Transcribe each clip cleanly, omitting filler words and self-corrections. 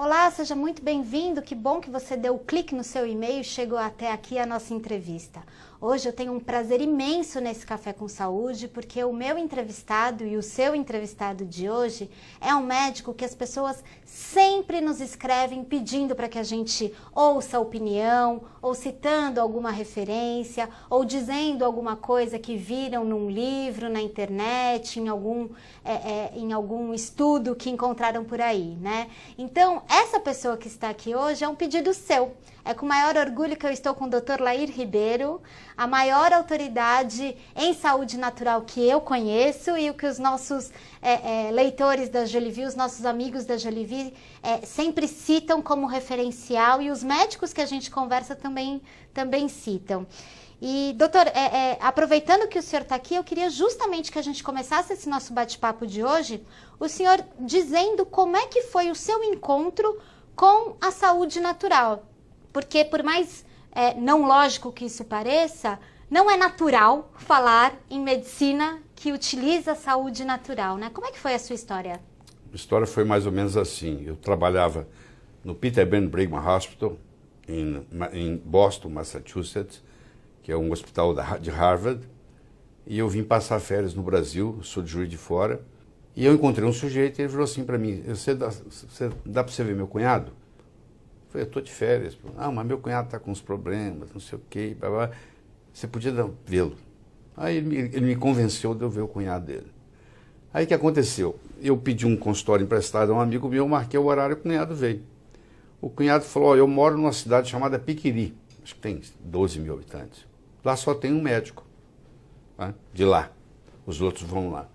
Olá, seja muito bem-vindo. Que bom que você deu o clique no seu e-mail e chegou até aqui a nossa entrevista. Hoje eu tenho um prazer imenso nesse Café com Saúde, porque o meu entrevistado e o seu entrevistado de hoje é um médico que as pessoas sempre nos escrevem pedindo para que a gente ouça a opinião, ou citando alguma referência, ou dizendo alguma coisa que viram num livro, na internet, em algum estudo que encontraram por aí, né? Então, essa pessoa que está aqui hoje é um pedido seu. É com maior orgulho que eu estou com o Dr. Lair Ribeiro, a maior autoridade em saúde natural que eu conheço e o que os nossos leitores da Jolivie, os nossos amigos da Jolivie, sempre citam como referencial e os médicos que a gente conversa também citam. E, doutor, aproveitando que o senhor está aqui, eu queria justamente que a gente começasse esse nosso bate-papo de hoje, o senhor dizendo como é que foi o seu encontro com a saúde natural. Porque, por mais não lógico que isso pareça, não é natural falar em medicina que utiliza a saúde natural, né? Como é que foi a sua história? A história foi mais ou menos assim. Eu trabalhava no Peter Ben Brigham Hospital, em Boston, Massachusetts, que é um hospital de Harvard, e eu vim passar férias no Brasil, sou de Juiz de Fora, e eu encontrei um sujeito e ele falou assim para mim, dá para você ver meu cunhado? Eu falei, eu estou de férias. Ah, mas meu cunhado está com uns problemas, não sei o quê, blá, blá. Você podia vê-lo. Aí ele me convenceu de eu ver o cunhado dele. Aí o que aconteceu? Eu pedi um consultório emprestado a um amigo meu, marquei o horário e o cunhado veio. O cunhado falou, eu moro numa cidade chamada Piquiri, acho que tem 12 mil habitantes. Lá só tem um médico, tá? De lá. Os outros vão lá.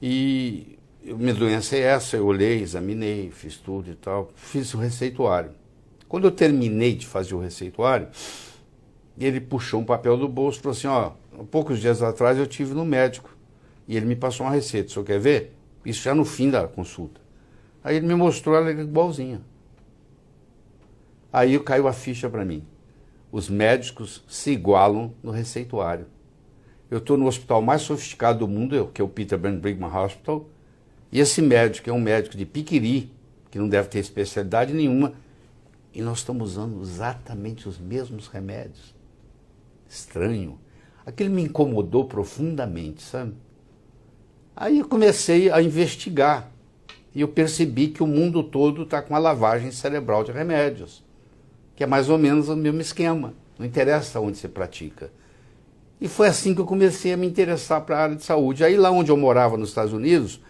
E minha doença é essa, eu olhei, examinei, fiz tudo e tal, fiz o receituário. Quando eu terminei de fazer o receituário, ele puxou um papel do bolso e falou assim, ó, poucos dias atrás eu tive no médico e ele me passou uma receita, o senhor quer ver? Isso já no fim da consulta. Aí ele me mostrou ela igualzinha. Aí caiu a ficha para mim. Os médicos se igualam no receituário. Eu estou no hospital mais sofisticado do mundo, que é o Peter Ben Brigham Hospital, e esse médico é um médico de Piquiri, que não deve ter especialidade nenhuma, e nós estamos usando exatamente os mesmos remédios. Estranho. Aquilo me incomodou profundamente, sabe? Aí eu comecei a investigar, e eu percebi que o mundo todo está com a lavagem cerebral de remédios, que é mais ou menos o mesmo esquema, não interessa onde você pratica. E foi assim que eu comecei a me interessar para a área de saúde. Aí lá onde eu morava nos Estados Unidos,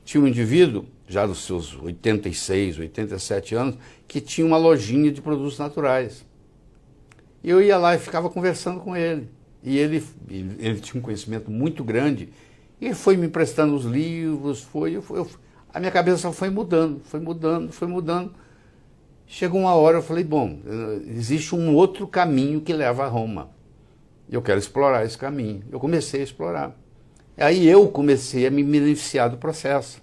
tinha um indivíduo, já dos seus 86, 87 anos, que tinha uma lojinha de produtos naturais. E eu ia lá e ficava conversando com ele. E ele tinha um conhecimento muito grande, e ele foi me emprestando os livros, a minha cabeça foi mudando, foi mudando, foi mudando. Chegou uma hora, eu falei, bom, existe um outro caminho que leva a Roma. Eu quero explorar esse caminho. Eu comecei a explorar. Aí eu comecei a me beneficiar do processo.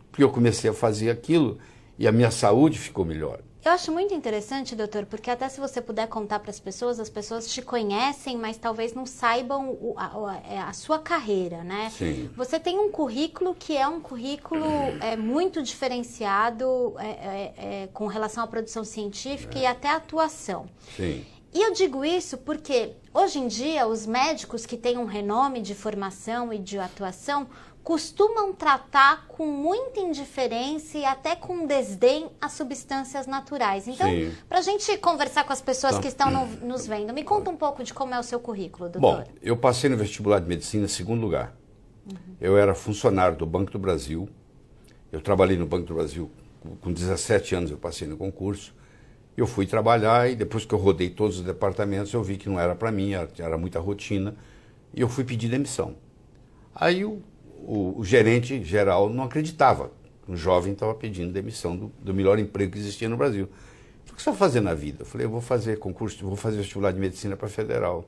Porque eu comecei a fazer aquilo e a minha saúde ficou melhor. Eu acho muito interessante, doutor, porque até se você puder contar para as pessoas te conhecem, mas talvez não saibam a sua carreira, né? Sim. Você tem um currículo que é um currículo muito diferenciado com relação à produção científica e até à atuação. Sim. E eu digo isso porque, hoje em dia, os médicos que têm um renome de formação e de atuação costumam tratar com muita indiferença e até com desdém as substâncias naturais. Então, para a gente conversar com as pessoas que estão nos vendo, me conta um pouco de como é o seu currículo, doutor. Bom, eu passei no vestibular de medicina em segundo lugar. Eu era funcionário do Banco do Brasil. Eu trabalhei no Banco do Brasil com 17 anos, eu passei no concurso. Eu fui trabalhar e depois que eu rodei todos os departamentos, eu vi que não era para mim, era muita rotina, e eu fui pedir demissão. Aí o gerente geral não acreditava. Um jovem estava pedindo demissão do melhor emprego que existia no Brasil. O que você vai fazer na vida? Eu falei, eu vou fazer concurso, vou fazer vestibular de medicina para federal.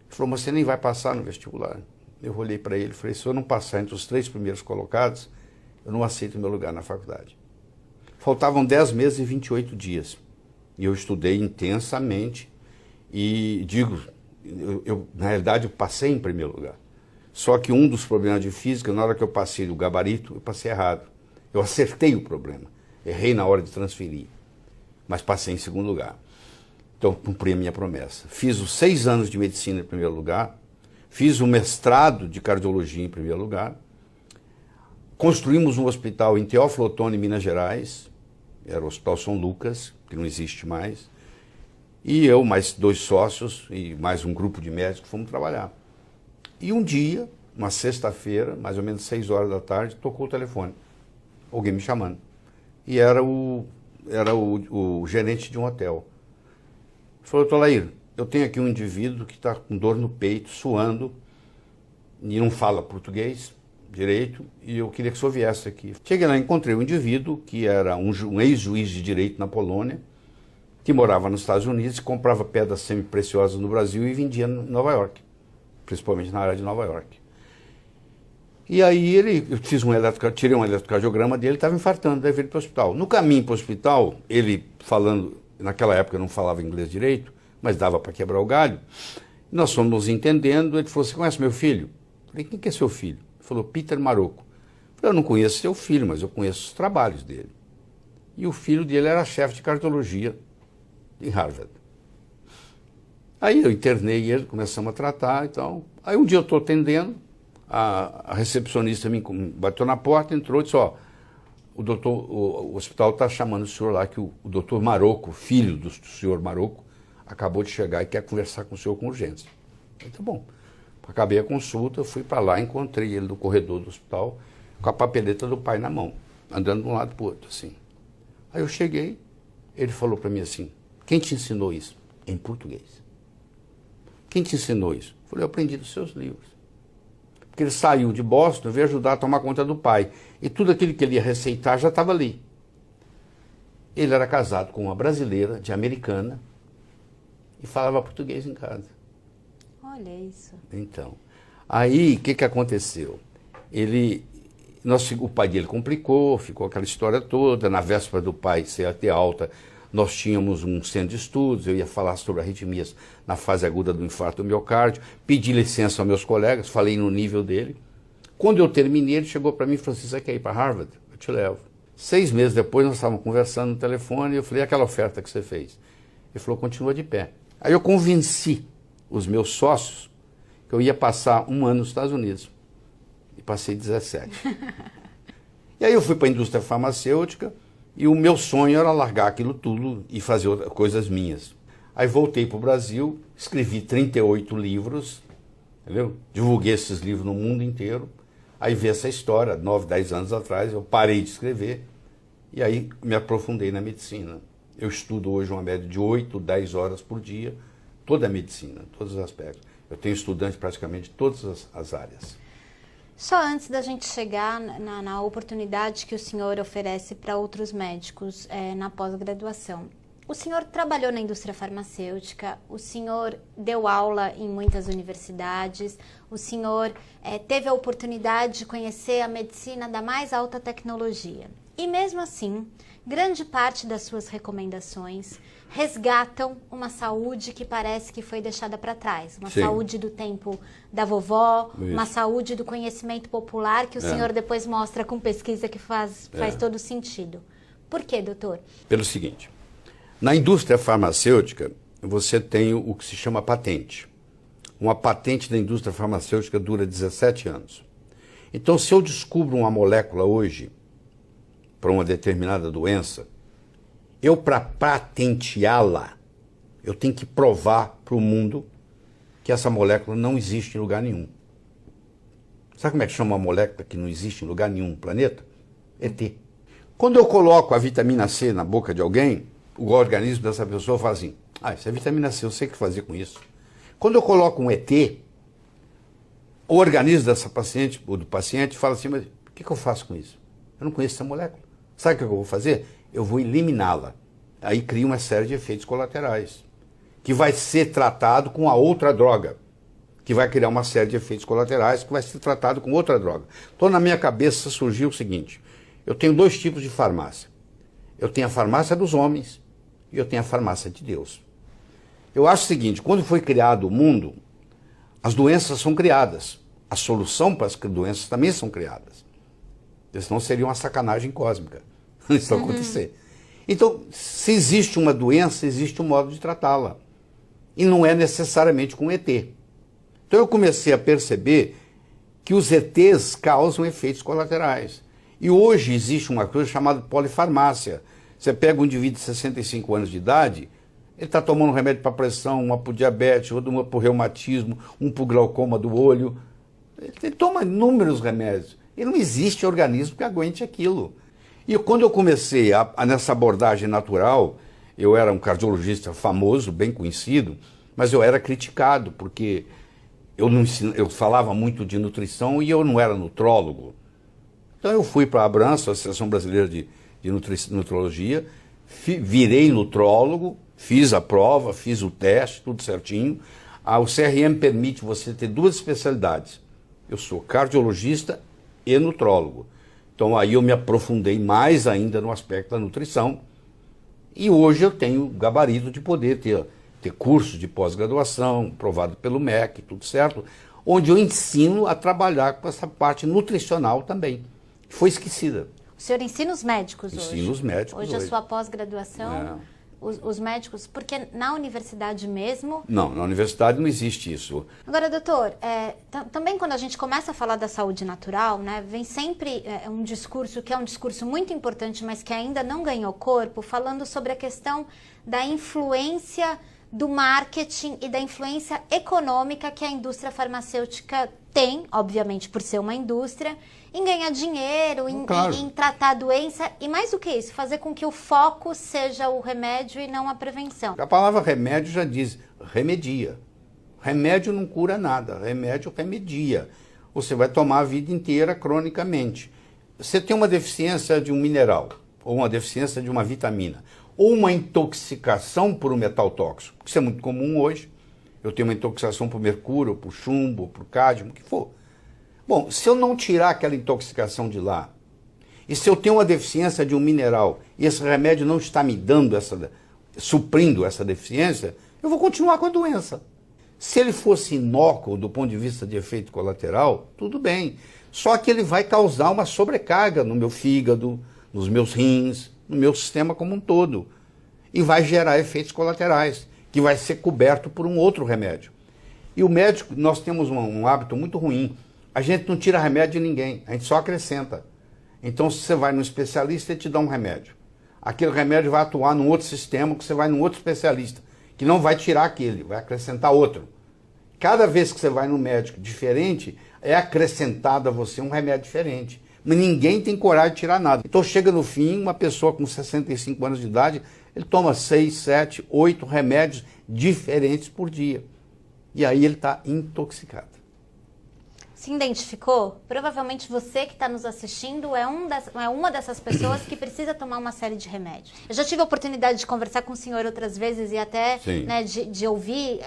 Ele falou, mas você nem vai passar no vestibular. Eu olhei para ele e falei, se eu não passar entre os 3 primeiros colocados, eu não aceito meu lugar na faculdade. Faltavam 10 meses e 28 dias. E eu estudei intensamente e na realidade, eu passei em primeiro lugar. Só que um dos problemas de física, na hora que eu passei do gabarito, eu passei errado. Eu acertei o problema. Errei na hora de transferir, mas passei em segundo lugar. Então, cumpri a minha promessa. Fiz os 6 anos de medicina em primeiro lugar, fiz o mestrado de cardiologia em primeiro lugar, construímos um hospital em Teófilo Otoni, Minas Gerais, era o Hospital São Lucas, que não existe mais, e eu, mais 2 sócios e mais um grupo de médicos, fomos trabalhar. E um dia, uma sexta-feira, mais ou menos 6 horas da tarde, tocou o telefone, alguém me chamando. E era o gerente de um hotel. Ele falou: doutor Lair, eu tenho aqui um indivíduo que está com dor no peito, suando, e não fala português direito, e eu queria que o senhor viesse aqui. Cheguei lá e encontrei um indivíduo que era um ex-juiz de direito na Polônia, que morava nos Estados Unidos, comprava pedras semi-preciosas no Brasil e vendia em Nova York, principalmente na área de Nova York. E aí eu fiz tirei um eletrocardiograma dele, estava infartando, daí veio para o hospital. No caminho para o hospital, ele falando, naquela época eu não falava inglês direito, mas dava para quebrar o galho, nós fomos nos entendendo, ele falou: você conhece meu filho? Eu falei: quem que é seu filho? Ele falou: Peter Marocco. Eu falei: eu não conheço seu filho, mas eu conheço os trabalhos dele. E o filho dele era chefe de cardiologia em Harvard. Aí eu internei ele, começamos a tratar e tal. Aí um dia eu estou atendendo, a recepcionista me bateu na porta, entrou e disse: ó, o hospital está chamando o senhor lá, que o doutor Marocco, filho do senhor Marocco, acabou de chegar e quer conversar com o senhor com urgência. Eu falei: tá bom. Acabei a consulta, fui para lá, encontrei ele no corredor do hospital, com a papeleta do pai na mão, andando de um lado para o outro, assim. Aí eu cheguei, ele falou para mim assim: quem te ensinou isso? Em português. Quem te ensinou isso? Eu falei: eu aprendi dos seus livros. Porque ele saiu de Boston, veio ajudar a tomar conta do pai. E tudo aquilo que ele ia receitar já estava ali. Ele era casado com uma brasileira, de Americana, e falava português em casa. Olha isso. Então, aí o que aconteceu? O pai dele complicou, ficou aquela história toda. Na véspera do pai ser ter alta, nós tínhamos um centro de estudos, eu ia falar sobre arritmias na fase aguda do infarto do miocárdio, pedi licença aos meus colegas, falei no nível dele. Quando eu terminei, ele chegou para mim e falou assim: você quer ir para Harvard? Eu te levo. 6 meses depois, nós estávamos conversando no telefone, e eu falei: aquela oferta que você fez? Ele falou: continua de pé. Aí eu convenci os meus sócios que eu ia passar 1 ano nos Estados Unidos. E passei 17. E aí eu fui para a indústria farmacêutica, e o meu sonho era largar aquilo tudo e fazer coisas minhas. Aí voltei para o Brasil, escrevi 38 livros, entendeu? Divulguei esses livros no mundo inteiro. Aí vi essa história, 9, 10 anos atrás, eu parei de escrever e aí me aprofundei na medicina. Eu estudo hoje uma média de 8, 10 horas por dia, toda a medicina, todos os aspectos. Eu tenho estudantes praticamente de todas as áreas. Só antes da gente chegar na oportunidade que o senhor oferece para outros médicos na pós-graduação. O senhor trabalhou na indústria farmacêutica, o senhor deu aula em muitas universidades, o senhor teve a oportunidade de conhecer a medicina da mais alta tecnologia. E mesmo assim, grande parte das suas recomendações resgatam uma saúde que parece que foi deixada para trás. Uma saúde do tempo da vovó, uma saúde do conhecimento popular que o senhor depois mostra com pesquisa que faz todo sentido. Por quê, doutor? Pelo seguinte, na indústria farmacêutica, você tem o que se chama patente. Uma patente da indústria farmacêutica dura 17 anos. Então, se eu descubro uma molécula hoje para uma determinada doença, eu, para patenteá-la, eu tenho que provar para o mundo que essa molécula não existe em lugar nenhum. Sabe como é que chama uma molécula que não existe em lugar nenhum no planeta? ET. Quando eu coloco a vitamina C na boca de alguém, o organismo dessa pessoa fala assim: ah, isso é vitamina C, eu sei o que fazer com isso. Quando eu coloco um ET, o organismo dessa paciente, ou do paciente, fala assim: mas o que eu faço com isso? Eu não conheço essa molécula. Sabe o que eu vou fazer? Eu vou eliminá-la. Aí cria uma série de efeitos colaterais, que vai ser tratado com a outra droga, que vai criar uma série de efeitos colaterais, que vai ser tratado com outra droga. Então, na minha cabeça surgiu o seguinte: eu tenho 2 tipos de farmácia. Eu tenho a farmácia dos homens e eu tenho a farmácia de Deus. Eu acho o seguinte: quando foi criado o mundo, as doenças são criadas. A solução para as doenças também são criadas. Senão seria uma sacanagem cósmica. isso acontecer. Então, se existe uma doença, existe um modo de tratá-la. E não é necessariamente com ET. Então eu comecei a perceber que os ETs causam efeitos colaterais. E hoje existe uma coisa chamada polifarmácia. Você pega um indivíduo de 65 anos de idade, ele está tomando um remédio para pressão, uma para diabetes, outro uma para reumatismo, um para glaucoma do olho. Ele toma inúmeros remédios. E não existe organismo que aguente aquilo. E quando eu comecei nessa abordagem natural, eu era um cardiologista famoso, bem conhecido, mas eu era criticado, porque eu falava muito de nutrição e eu não era nutrólogo. Então eu fui para a Abrança, Associação Brasileira de Nutrologia, virei nutrólogo, fiz a prova, fiz o teste, tudo certinho. O CRM permite você ter 2 especialidades. Eu sou cardiologista e nutrólogo. Então aí eu me aprofundei mais ainda no aspecto da nutrição. E hoje eu tenho gabarito de poder ter curso de pós-graduação, aprovado pelo MEC, tudo certo, onde eu ensino a trabalhar com essa parte nutricional também, que foi esquecida. O senhor ensina os médicos hoje? Ensino os médicos hoje. Hoje a sua pós-graduação, os médicos, porque na universidade mesmo... Não, na universidade não existe isso. Agora, doutor, também quando a gente começa a falar da saúde natural, né, vem sempre um discurso que é um discurso muito importante, mas que ainda não ganhou corpo, falando sobre a questão da influência do marketing e da influência econômica que a indústria farmacêutica tem, obviamente por ser uma indústria, em ganhar dinheiro, em tratar a doença e mais do que isso, fazer com que o foco seja o remédio e não a prevenção. A palavra remédio já diz remedia. Remédio não cura nada, remédio remedia. Você vai tomar a vida inteira cronicamente. Você tem uma deficiência de um mineral, ou uma deficiência de uma vitamina, ou uma intoxicação por um metal tóxico. Isso é muito comum hoje. Eu tenho uma intoxicação por mercúrio, por chumbo, por cádmio, o que for. Bom, se eu não tirar aquela intoxicação de lá, e se eu tenho uma deficiência de um mineral, e esse remédio não está me dando suprindo essa deficiência, eu vou continuar com a doença. Se ele fosse inócuo do ponto de vista de efeito colateral, tudo bem. Só que ele vai causar uma sobrecarga no meu fígado, nos meus rins, no meu sistema como um todo. E vai gerar efeitos colaterais, que vai ser coberto por um outro remédio. E o médico, nós temos um hábito muito ruim. A gente não tira remédio de ninguém, a gente só acrescenta. Então, se você vai num especialista, ele te dá um remédio. Aquele remédio vai atuar num outro sistema, que você vai num outro especialista, que não vai tirar aquele, vai acrescentar outro. Cada vez que você vai num médico diferente, é acrescentado a você um remédio diferente. Mas ninguém tem coragem de tirar nada. Então chega no fim, uma pessoa com 65 anos de idade, ele toma 6, 7, 8 remédios diferentes por dia. E aí ele está intoxicado. Se identificou? Provavelmente você que está nos assistindo é uma dessas pessoas que precisa tomar uma série de remédios. Eu já tive a oportunidade de conversar com o senhor outras vezes e até né, de ouvir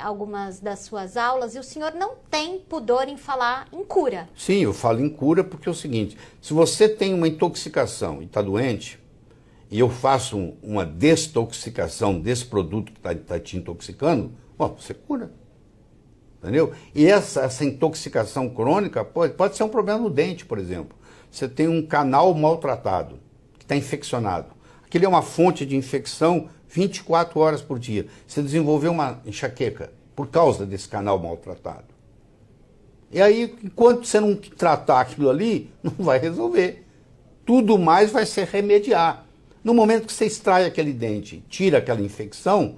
algumas das suas aulas, e o senhor não tem pudor em falar em cura. Sim, eu falo em cura porque é o seguinte, se você tem uma intoxicação e está doente, e eu faço uma desintoxicação desse produto que está te intoxicando, bom, você cura. Entendeu? E essa intoxicação crônica pode ser um problema no dente, por exemplo. Você tem um canal maltratado, que está infeccionado. Aquilo é uma fonte de infecção 24 horas por dia. Você desenvolveu uma enxaqueca por causa desse canal maltratado. E aí, enquanto você não tratar aquilo ali, não vai resolver. Tudo mais vai ser remediar. No momento que você extrai aquele dente, tira aquela infecção,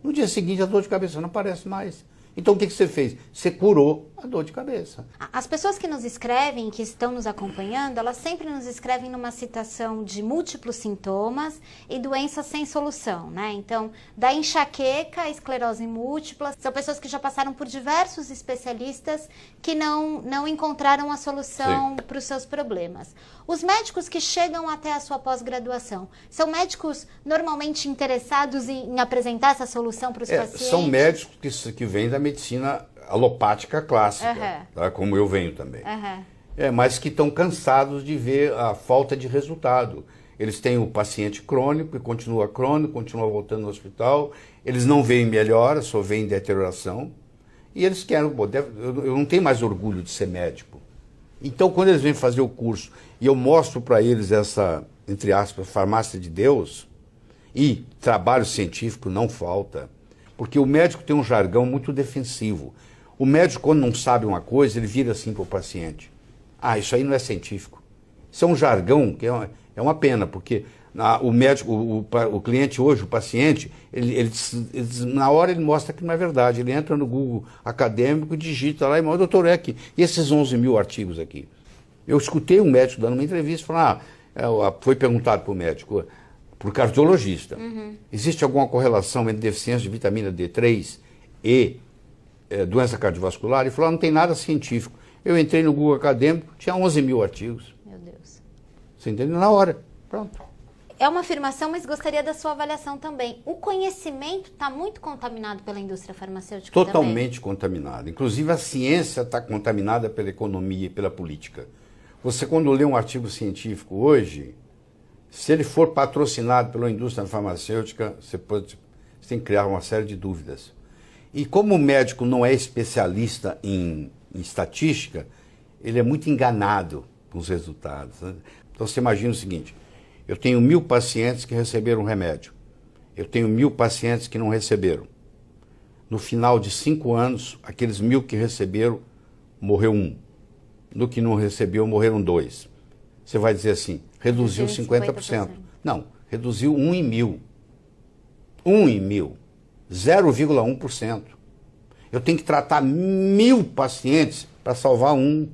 no dia seguinte a dor de cabeça não aparece mais. Então o que você fez? Você curou a dor de cabeça. As pessoas que nos escrevem, que estão nos acompanhando, elas sempre nos escrevem numa situação de múltiplos sintomas e doenças sem solução, né? Então, da enxaqueca à esclerose múltipla, são pessoas que já passaram por diversos especialistas que não encontraram a solução para os seus problemas. Os médicos que chegam até a sua pós-graduação, são médicos normalmente interessados em apresentar essa solução para os pacientes? São médicos que vêm da medicina alopática clássica, tá? Como eu venho também. Mas que estão cansados de ver a falta de resultado. Eles têm o paciente crônico e continua crônico, continua voltando no hospital, eles não veem melhora, só veem deterioração, e eles querem, eu não tenho mais orgulho de ser médico. Então, quando eles vêm fazer o curso e eu mostro para eles essa, entre aspas, farmácia de Deus, e trabalho científico não falta, porque o médico tem um jargão muito defensivo. O médico, quando não sabe uma coisa, ele vira assim para o paciente. Ah, isso aí não é científico. Isso é um jargão que é uma pena, porque o médico, o cliente hoje, o paciente, na hora ele mostra que não é verdade. Ele entra no Google acadêmico, digita lá e mostra, doutor, é aqui. E esses 11 mil artigos aqui? Eu escutei um médico dando uma entrevista, falando, foi perguntado para o médico, para o cardiologista, existe alguma correlação entre deficiência de vitamina D3 e doença cardiovascular? Ele falou, não tem nada científico. Eu entrei no Google acadêmico, tinha 11 mil artigos. Meu Deus. Você entendeu? Na hora. Pronto. É uma afirmação, mas gostaria da sua avaliação também. O conhecimento está muito contaminado pela indústria farmacêutica Totalmente contaminado. Inclusive a ciência está contaminada pela economia e pela política. Você quando lê um artigo científico hoje, se ele for patrocinado pela indústria farmacêutica, você tem que criar uma série de dúvidas. E como o médico não é especialista em estatística, ele é muito enganado com os resultados, né? Então você imagina o seguinte, eu tenho 1000 pacientes que receberam remédio, eu tenho 1000 pacientes que não receberam. No final de 5 anos, aqueles 1000 que receberam, morreu 1. No que não recebeu, morreram 2. Você vai dizer assim, reduziu 50%. Não, reduziu 1 em 1000. 1 em 1000. 0,1%. Eu tenho que tratar 1000 pacientes para salvar 1.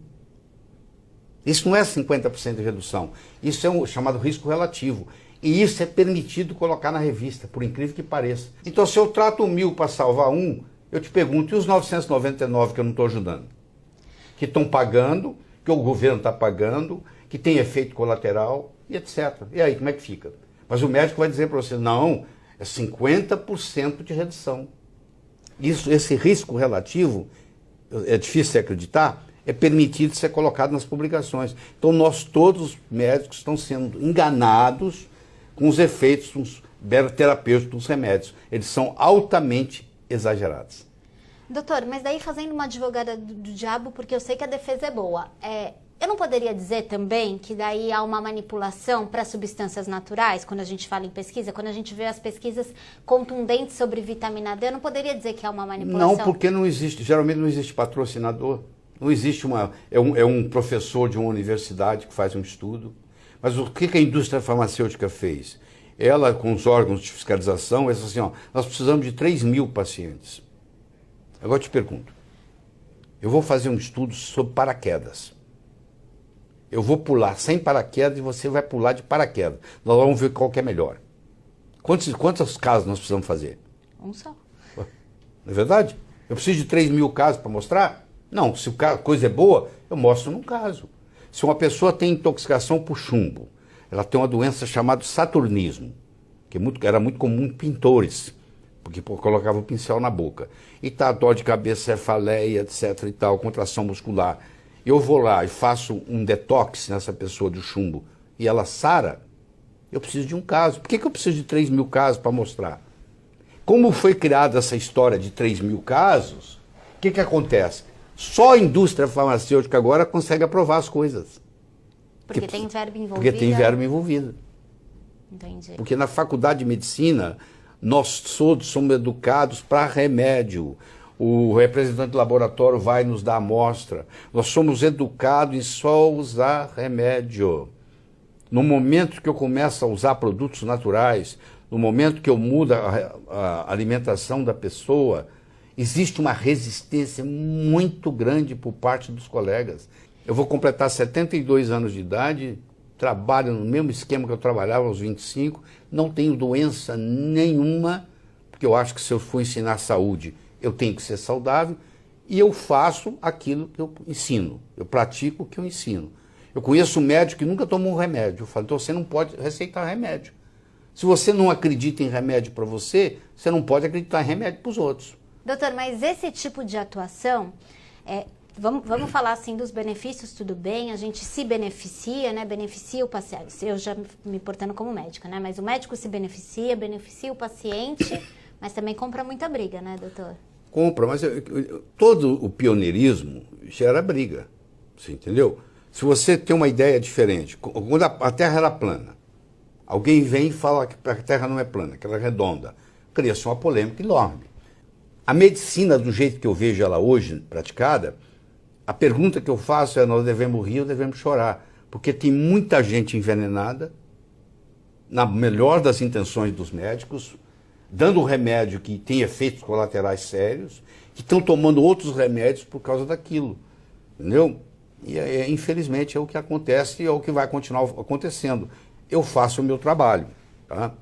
Isso não é 50% de redução. Isso é um chamado risco relativo. E isso é permitido colocar na revista, por incrível que pareça. Então, se eu trato 1000 para salvar 1, eu te pergunto, e os 999 que eu não estou ajudando? Que estão pagando, que o governo está pagando, que tem efeito colateral, e etc. E aí, como é que fica? Mas o médico vai dizer para você, não, é 50% de redução. Esse risco relativo, é difícil de acreditar, é permitido ser colocado nas publicações. Então, nós todos, os médicos, estão sendo enganados com os efeitos terapêuticos dos remédios. Eles são altamente exagerados. Doutor, mas daí fazendo uma advogada do diabo, porque eu sei que a defesa é boa, eu não poderia dizer também que daí há uma manipulação para substâncias naturais, quando a gente fala em pesquisa, quando a gente vê as pesquisas contundentes sobre vitamina D, eu não poderia dizer que há uma manipulação? Não, porque não existe, geralmente não existe patrocinador, não existe é um professor de uma universidade que faz um estudo. Mas o que a indústria farmacêutica fez? Ela, com os órgãos de fiscalização, ela disse assim, ó, nós precisamos de 3.000 pacientes. Agora eu te pergunto, eu vou fazer um estudo sobre paraquedas. Eu vou pular sem paraquedas e você vai pular de paraquedas. Nós vamos ver qual que é melhor. Quantos casos nós precisamos fazer? Um só. Não é verdade? Eu preciso de 3.000 casos para mostrar? Não, se a coisa é boa, eu mostro num caso. Se uma pessoa tem intoxicação por chumbo, ela tem uma doença chamada saturnismo, que era muito comum em pintores, porque colocava o pincel na boca. E tá dor de cabeça, cefaleia, etc. e tal, contração muscular. Eu vou lá e faço um detox nessa pessoa de chumbo e ela sara, eu preciso de um caso. Por que eu preciso de 3.000 casos para mostrar? Como foi criada essa história de 3.000 casos, o que acontece? Só a indústria farmacêutica agora consegue aprovar as coisas. Porque tem verbo envolvido. Porque tem verbo envolvido. Entendi. Porque na faculdade de medicina, nós todos somos educados para remédio. O representante do laboratório vai nos dar amostra. Nós somos educados em só usar remédio. No momento que eu começo a usar produtos naturais, no momento que eu mudo a alimentação da pessoa, existe uma resistência muito grande por parte dos colegas. Eu vou completar 72 anos de idade, trabalho no mesmo esquema que eu trabalhava aos 25, não tenho doença nenhuma, porque eu acho que se eu for ensinar saúde, eu tenho que ser saudável, e eu faço aquilo que eu ensino, eu pratico o que eu ensino. Eu conheço um médico que nunca tomou um remédio, eu falo, então você não pode receitar remédio. Se você não acredita em remédio para você, você não pode acreditar em remédio para os outros. Doutor, mas esse tipo de atuação, vamos falar assim dos benefícios, tudo bem, a gente se beneficia, né? Beneficia o paciente, eu já me portando como médica, né? Mas o médico se beneficia o paciente, mas também compra muita briga, né, doutor? Compra, mas todo o pioneirismo gera briga, você entendeu? Se você tem uma ideia diferente, quando a Terra era plana, alguém vem e fala que a Terra não é plana, que ela é redonda, cria-se uma polêmica enorme. A medicina, do jeito que eu vejo ela hoje praticada, a pergunta que eu faço é: nós devemos rir ou devemos chorar? Porque tem muita gente envenenada, na melhor das intenções dos médicos, dando um remédio que tem efeitos colaterais sérios, que estão tomando outros remédios por causa daquilo, entendeu? E infelizmente é o que acontece e é o que vai continuar acontecendo. Eu faço o meu trabalho, tá?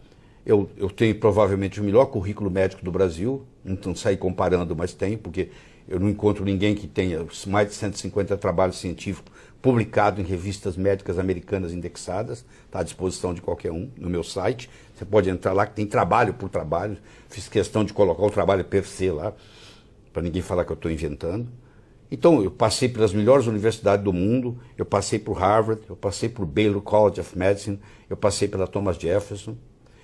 Eu tenho provavelmente o melhor currículo médico do Brasil, não saí comparando, mas tenho, porque eu não encontro ninguém que tenha mais de 150 trabalhos científicos publicados em revistas médicas americanas indexadas, está à disposição de qualquer um no meu site. Você pode entrar lá, que tem trabalho por trabalho. Fiz questão de colocar o trabalho per se lá, para ninguém falar que eu estou inventando. Então, eu passei pelas melhores universidades do mundo, eu passei por Harvard, eu passei por Baylor College of Medicine, eu passei pela Thomas Jefferson,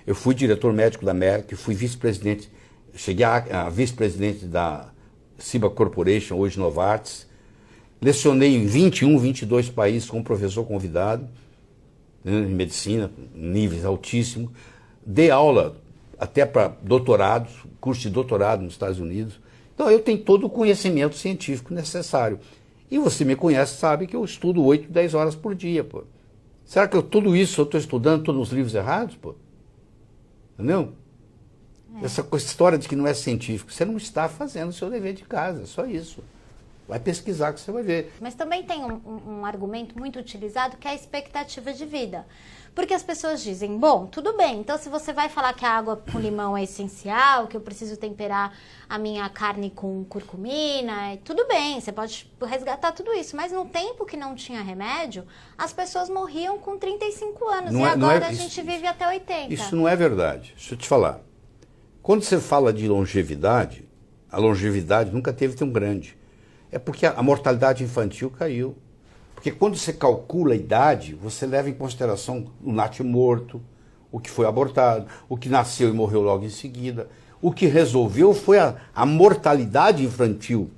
eu fui diretor médico da Merck, fui vice-presidente, cheguei a vice-presidente da Ciba Corporation, hoje Novartis, lecionei em 21, 22 países como professor convidado, né, em medicina, níveis altíssimos, dei aula até para doutorados, curso de doutorado nos Estados Unidos. Então eu tenho todo o conhecimento científico necessário. E você me conhece, sabe que eu estudo 8, 10 horas por dia, pô. Será que tudo isso eu estou estudando todos os livros errados, pô? Entendeu? Essa história de que não é científico, você não está fazendo o seu dever de casa, só isso. Vai pesquisar que você vai ver. Mas também tem um argumento muito utilizado que é a expectativa de vida. Porque as pessoas dizem, bom, tudo bem, então se você vai falar que a água com limão é essencial, que eu preciso temperar a minha carne com curcumina, tudo bem, você pode resgatar tudo isso. Mas no tempo que não tinha remédio, as pessoas morriam com 35 anos e agora a gente vive até 80. Isso não é verdade. Deixa eu te falar. Quando você fala de longevidade, a longevidade nunca teve tão grande. É porque a mortalidade infantil caiu. Porque quando você calcula a idade, você leva em consideração o natimorto, o que foi abortado, o que nasceu e morreu logo em seguida. O que resolveu foi a mortalidade infantil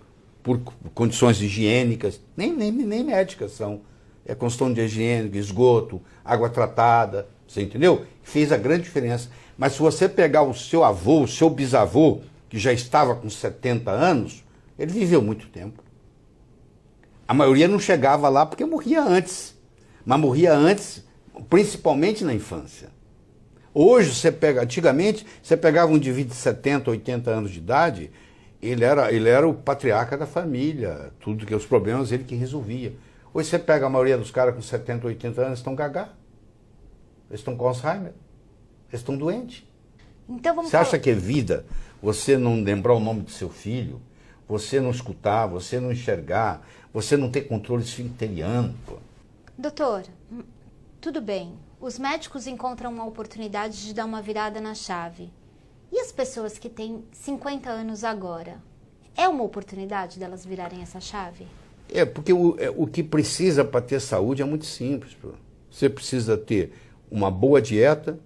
por condições higiênicas, nem médicas são. É questão de higiene, esgoto, água tratada, você entendeu? Fez a grande diferença. Mas se você pegar o seu avô, o seu bisavô, que já estava com 70 anos, ele viveu muito tempo. A maioria não chegava lá porque morria antes. Mas morria antes, principalmente na infância. Hoje, antigamente, você pegava um indivíduo de 70, 80 anos de idade, ele era o patriarca da família, tudo que os problemas ele que resolvia. Hoje você pega a maioria dos caras com 70, 80 anos, estão gagá. Eles estão com Alzheimer. Eles estão doentes. Então, você acha que é vida você não lembrar o nome do seu filho, você não escutar, você não enxergar, você não ter controle esfincteriano? Pô. Doutor, tudo bem. Os médicos encontram uma oportunidade de dar uma virada na chave. E as pessoas que têm 50 anos agora? É uma oportunidade delas virarem essa chave? É, porque o que precisa para ter saúde é muito simples. Pô. Você precisa ter uma boa dieta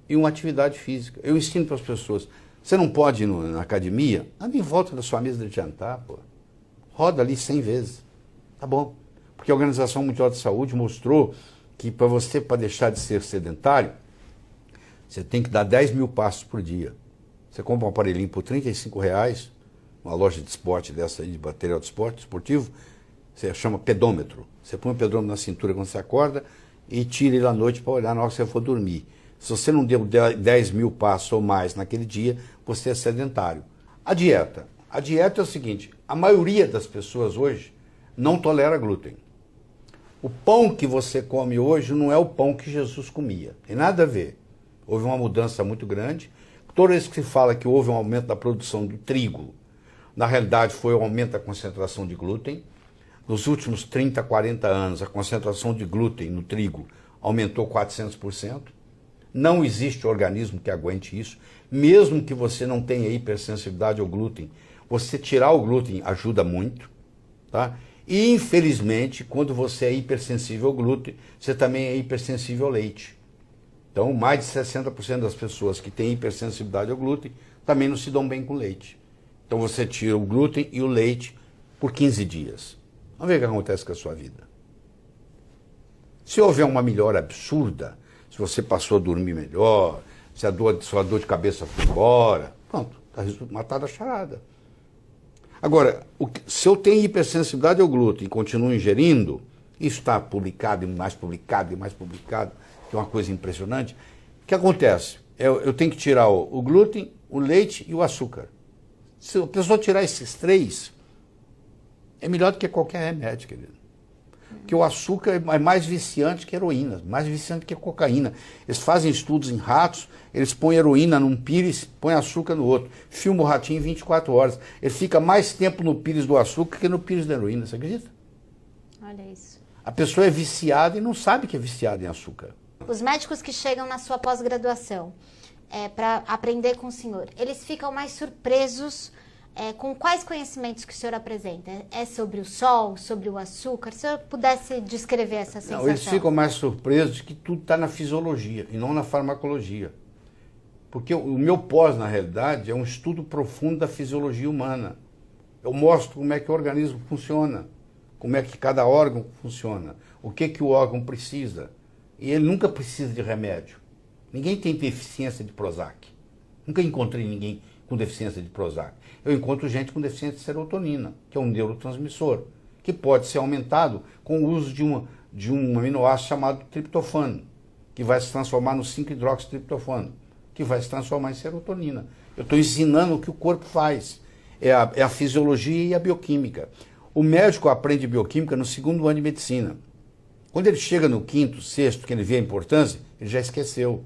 e uma atividade física. Eu ensino para as pessoas. Você não pode ir na academia? Anda em volta da sua mesa de jantar, pô. Roda ali 100 vezes. Tá bom. Porque a Organização Mundial de Saúde mostrou que para deixar de ser sedentário, você tem que dar 10 mil passos por dia. Você compra um aparelhinho por R$35, uma loja de esporte dessa aí, de material de esporte esportivo, você chama pedômetro. Você põe o pedômetro na cintura quando você acorda e tira ele à noite para olhar na hora que você for dormir. Se você não deu 10 mil passos ou mais naquele dia, você é sedentário. A dieta. A dieta é o seguinte, a maioria das pessoas hoje não tolera glúten. O pão que você come hoje não é o pão que Jesus comia. Tem nada a ver. Houve uma mudança muito grande. Toda vez que se fala que houve um aumento da produção do trigo, na realidade foi um aumento da concentração de glúten. Nos últimos 30, 40 anos, a concentração de glúten no trigo aumentou 400%. Não existe organismo que aguente isso. Mesmo que você não tenha hipersensibilidade ao glúten, você tirar o glúten ajuda muito, tá? E, infelizmente, quando você é hipersensível ao glúten, você também é hipersensível ao leite. Então, mais de 60% das pessoas que têm hipersensibilidade ao glúten também não se dão bem com leite. Então, você tira o glúten e o leite por 15 dias. Vamos ver o que acontece com a sua vida. Se houver uma melhora absurda, se você passou a dormir melhor, se sua dor de cabeça foi embora, pronto, está matada a charada. Agora, se eu tenho hipersensibilidade ao glúten e continuo ingerindo, isso está publicado e mais publicado e mais publicado, que é uma coisa impressionante. O que acontece? Eu tenho que tirar o glúten, o leite e o açúcar. Se a pessoa tirar esses 3, é melhor do que qualquer remédio, querido. Porque o açúcar é mais viciante que heroína, mais viciante que cocaína. Eles fazem estudos em ratos, eles põem heroína num pires, põem açúcar no outro. Filma o ratinho em 24 horas. Ele fica mais tempo no pires do açúcar que no pires da heroína, você acredita? Olha isso. A pessoa é viciada e não sabe que é viciada em açúcar. Os médicos que chegam na sua pós-graduação para aprender com o senhor, eles ficam mais surpresos com quais conhecimentos que o senhor apresenta? É sobre o sol, sobre o açúcar? Se o senhor pudesse descrever essa sensação. Não, eles ficam mais surpresos de que tudo está na fisiologia e não na farmacologia. Porque o meu pós, na realidade, é um estudo profundo da fisiologia humana. Eu mostro como é que o organismo funciona, como é que cada órgão funciona, o que o órgão precisa. E ele nunca precisa de remédio. Ninguém tem deficiência de Prozac. Nunca encontrei ninguém com deficiência de Prozac. Eu encontro gente com deficiência de serotonina, que é um neurotransmissor, que pode ser aumentado com o uso de um aminoácido chamado triptofano, que vai se transformar no 5-hidroxitriptofano, que vai se transformar em serotonina. Eu estou ensinando o que o corpo faz. É a fisiologia e a bioquímica. O médico aprende bioquímica no 2º ano de medicina. Quando ele chega no 5º, 6º, que ele vê a importância, ele já esqueceu.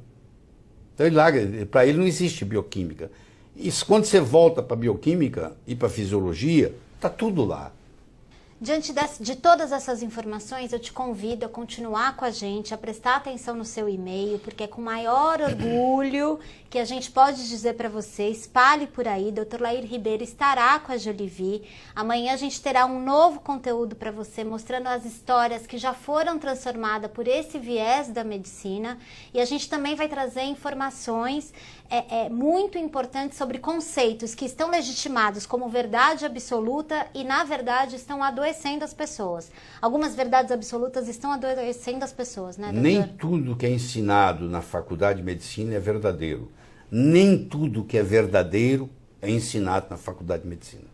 Então ele larga, para ele não existe bioquímica. E quando você volta para a bioquímica e para a fisiologia, está tudo lá. Diante de todas essas informações, eu te convido a continuar com a gente, a prestar atenção no seu e-mail, porque é com maior orgulho que a gente pode dizer para você, espalhe por aí, Dr. Lair Ribeiro estará com a Jolivie. Amanhã a gente terá um novo conteúdo para você, mostrando as histórias que já foram transformadas por esse viés da medicina. E a gente também vai trazer informações muito importantes sobre conceitos que estão legitimados como verdade absoluta e, na verdade, estão adoecendo as pessoas. Algumas verdades absolutas estão adoecendo as pessoas, né, doutor? Nem tudo que é ensinado na faculdade de medicina é verdadeiro. Nem tudo que é verdadeiro é ensinado na faculdade de medicina.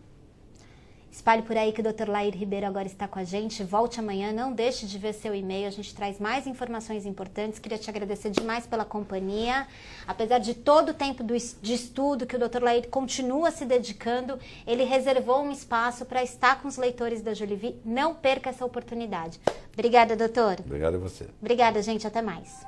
Espalhe por aí que o Dr. Lair Ribeiro agora está com a gente. Volte amanhã, não deixe de ver seu e-mail, a gente traz mais informações importantes. Queria te agradecer demais pela companhia. Apesar de todo o tempo de estudo que o Dr. Lair continua se dedicando, ele reservou um espaço para estar com os leitores da Jolivie. Não perca essa oportunidade. Obrigada, doutor. Obrigado a você. Obrigada, gente. Até mais.